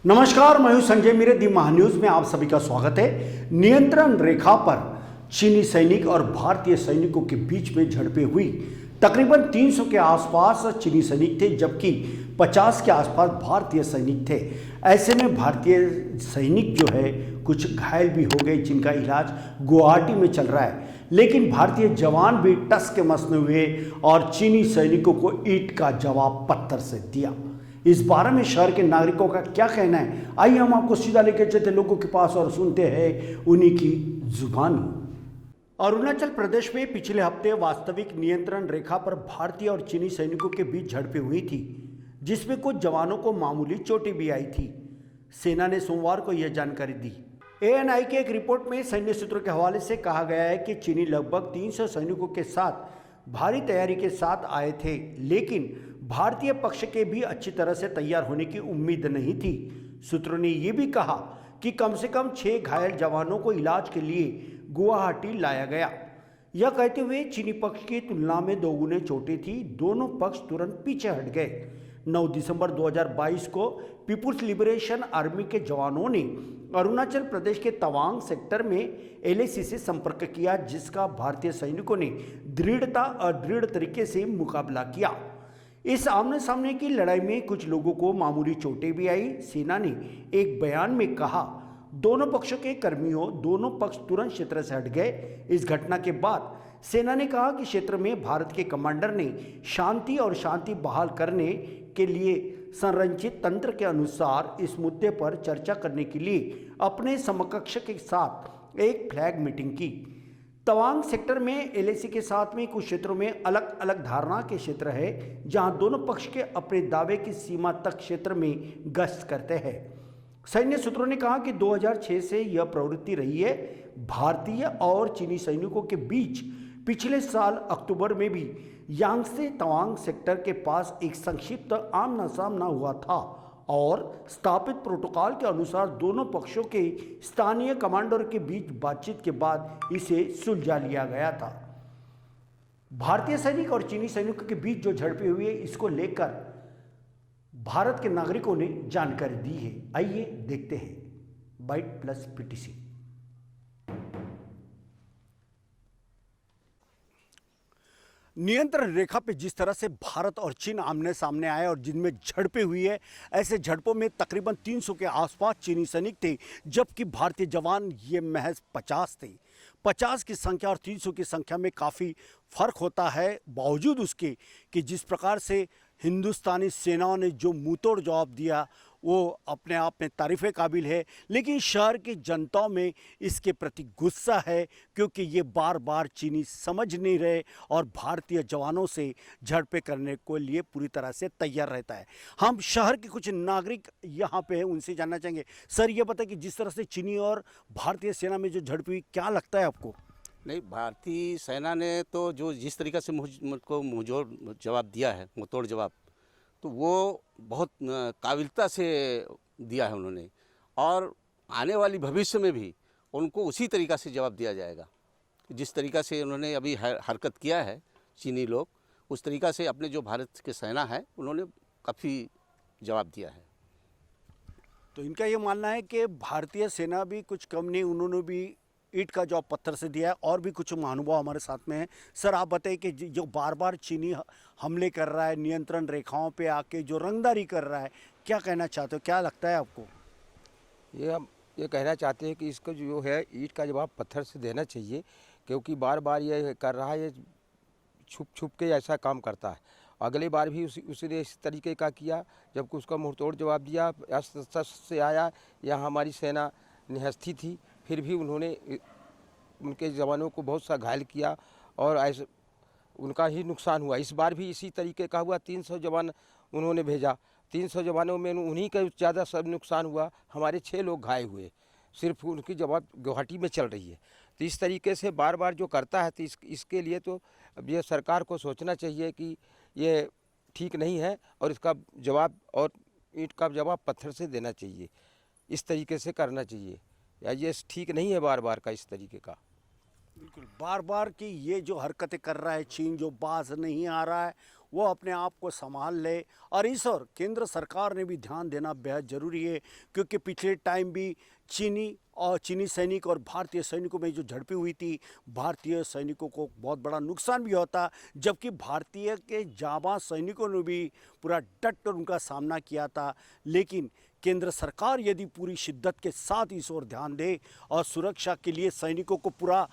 नमस्कार, मैं हूं संजय मीरे। दी महान्यूज में आप सभी का स्वागत है। नियंत्रण रेखा पर चीनी सैनिक और भारतीय सैनिकों के बीच में झड़पें हुई। तकरीबन 300 के आसपास चीनी सैनिक थे, जबकि 50 के आसपास भारतीय सैनिक थे। ऐसे में भारतीय सैनिक जो है कुछ घायल भी हो गए, जिनका इलाज गुवाहाटी में चल रहा है। लेकिन भारतीय जवान भी टस के मसने हुए और चीनी सैनिकों को ईंट का जवाब पत्थर से दिया। इस बारे में शहर के नागरिकों का क्या कहना है, आइए हम आपको सीधा लेकर चलते लोगों के पास और सुनते हैं उन्हीं की जुबानी। अरुणाचल प्रदेश में पिछले हफ्ते वास्तविक नियंत्रण रेखा पर भारतीय और चीनी सैनिकों के बीच झड़पें हुई थी, जिसमें कुछ जवानों को मामूली चोटें भी आई थी। सेना ने सोमवार को यह जानकारी दी। एएनआई की एक रिपोर्ट में सैन्य सूत्रों के हवाले से कहा गया है कि चीनी लगभग 300 सैनिकों के साथ भारी तैयारी के साथ आए थे, लेकिन भारतीय पक्ष के भी अच्छी तरह से तैयार होने की उम्मीद नहीं थी। सूत्रों ने यह भी कहा कि कम से कम 6 घायल जवानों को इलाज के लिए गुवाहाटी लाया गया। यह कहते हुए चीनी पक्ष की तुलना में दोगुने चोटें थी। दोनों पक्ष तुरंत पीछे हट गए। 9 दिसंबर 2022 को पीपुल्स लिबरेशन आर्मी के जवानों ने अरुणाचल प्रदेश के तवांग सेक्टर में एलएसी से संपर्क किया, जिसका भारतीय सैनिकों ने अदृढ़ तरीके से मुकाबला किया। इस आमने सामने की लड़ाई में कुछ लोगों को मामूली चोटें भी आई। सेना ने एक बयान में कहा, दोनों पक्षों के कर्मियों दोनों पक्ष तुरंत क्षेत्र से हट गए। इस घटना के बाद सेना ने कहा कि क्षेत्र में भारत के कमांडर ने शांति बहाल करने के लिए संरचित तंत्र के अनुसार इस मुद्दे पर चर्चा करने के लिए अपने समकक्ष के साथ एक फ्लैग मीटिंग की। तवांग सेक्टर में एलएसी के साथ में कुछ क्षेत्रों में अलग अलग धारणा के क्षेत्र है, जहां दोनों पक्ष के अपने दावे की सीमा तक क्षेत्र में गश्त करते हैं। सैन्य सूत्रों ने कहा कि 2006 से यह प्रवृत्ति रही है। भारतीय और चीनी सैनिकों के बीच पिछले साल अक्टूबर में भी यांगसे तवांग सेक्टर के पास एक संक्षिप्त आमना सामना हुआ था और स्थापित प्रोटोकॉल के अनुसार दोनों पक्षों के स्थानीय कमांडर के बीच बातचीत के बाद इसे सुलझा लिया गया था। भारतीय सैनिक और चीनी सैनिकों के बीच जो झड़पें हुई है, इसको लेकर भारत के नागरिकों ने जानकारी दी है। आइए देखते हैं बाइट प्लस पीटीसी। नियंत्रण रेखा पे जिस तरह से भारत और चीन आमने सामने आए और जिनमें झड़पें हुई है, ऐसे झड़पों में तकरीबन 300 के आसपास चीनी सैनिक थे, जबकि भारतीय जवान ये महज 50 थे। 50 की संख्या और 300 की संख्या में काफ़ी फर्क होता है, बावजूद उसके कि जिस प्रकार से हिंदुस्तानी सेनाओं ने जो मुंहतोड़ जवाब दिया वो अपने आप में तारीफ़े काबिल है। लेकिन शहर की जनता में इसके प्रति गुस्सा है, क्योंकि ये बार बार चीनी समझ नहीं रहे और भारतीय जवानों से झड़पें करने के लिए पूरी तरह से तैयार रहता है। हम शहर के कुछ नागरिक यहाँ पे हैं, उनसे जानना चाहेंगे। सर, ये बताएं कि जिस तरह से चीनी और भारतीय सेना में जो झड़प हुई, क्या लगता है आपको? नहीं, भारतीय सेना ने तो जो जिस तरीक़े से मुझको मुँहजोड़ जवाब दिया है, मुँहतोड़ जवाब, तो वो बहुत काबिलता से दिया है उन्होंने। और आने वाली भविष्य में भी उनको उसी तरीक़ा से जवाब दिया जाएगा। जिस तरीक़ा से उन्होंने अभी हरकत किया है चीनी लोग, उस तरीक़ा से अपने जो भारत के सेना है उन्होंने काफ़ी जवाब दिया है। तो इनका ये मानना है कि भारतीय सेना भी कुछ कम नहीं, उन्होंने भी ईंट का जवाब पत्थर से दिया है। और भी कुछ महानुभाव हमारे साथ में हैं। सर, आप बताइए कि जो बार बार चीनी हमले कर रहा है, नियंत्रण रेखाओं पे आके जो रंगदारी कर रहा है, क्या कहना चाहते हो, क्या लगता है आपको? हम ये कहना चाहते हैं कि इसको जो है ईंट का जवाब पत्थर से देना चाहिए, क्योंकि बार बार ये कर रहा है, ये छुप छुप के ऐसा काम करता है। अगले बार भी उसने इस तरीके का किया, जबकि उसका मुंहतोड़ जवाब दिया, अस्त्र से आया। यहाँ हमारी सेना निहस्ती थी, फिर भी उन्होंने उनके जवानों को बहुत सा घायल किया और ऐसे उनका ही नुकसान हुआ। इस बार भी इसी तरीके का हुआ। 300 जवान उन्होंने भेजा, 300 जवानों में उन्हीं का ज़्यादा सब नुकसान हुआ। हमारे 6 लोग घायल हुए। सिर्फ उनकी जवाब गुवाहाटी में चल रही है। तो इस तरीके से बार बार जो करता है, तो इसके लिए तो अब ये सरकार को सोचना चाहिए कि ये ठीक नहीं है और इसका जवाब और ईंट का जवाब पत्थर से देना चाहिए। इस तरीके से करना चाहिए, या ये ठीक नहीं है बार बार का इस तरीके का। बिल्कुल, बार बार की ये जो हरकतें कर रहा है चीन, जो बाज नहीं आ रहा है, वो अपने आप को संभाल ले। और इस और केंद्र सरकार ने भी ध्यान देना बेहद ज़रूरी है, क्योंकि पिछले टाइम भी चीनी सैनिक और भारतीय सैनिकों में जो झड़पें हुई थी, भारतीय सैनिकों को बहुत बड़ा नुकसान भी होता, जबकि भारतीय के जाबाज सैनिकों ने भी पूरा डट कर उनका सामना किया था। लेकिन केंद्र सरकार यदि पूरी शिद्दत के साथ इस ओर ध्यान दे और सुरक्षा के लिए सैनिकों को पूरा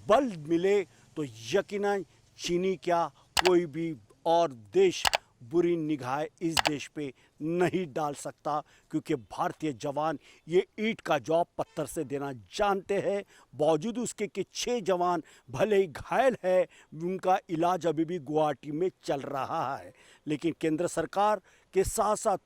बल मिले, तो यकीनन चीनी क्या कोई भी और देश बुरी निगाह इस देश पे नहीं डाल सकता, क्योंकि भारतीय जवान ये ईंट का जवाब पत्थर से देना जानते हैं। बावजूद उसके कि 6 जवान भले ही घायल है, उनका इलाज अभी भी गुवाहाटी में चल रहा है। लेकिन केंद्र सरकार के साथ साथ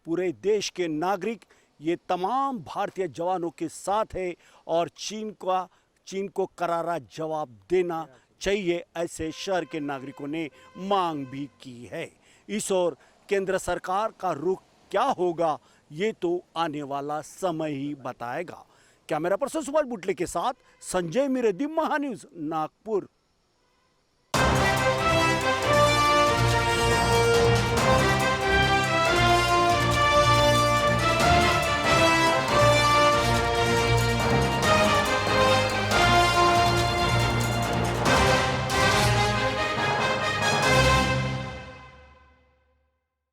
पूरे देश के नागरिक ये तमाम भारतीय जवानों के साथ है और चीन को करारा जवाब देना चाहिए, ऐसे शहर के नागरिकों ने मांग भी की है। इस ओर केंद्र सरकार का रुख क्या होगा, ये तो आने वाला समय ही बताएगा। कैमरा पर्सन सुभाष बुटले के साथ संजय मिरेदी, महान्यूज, नागपुर।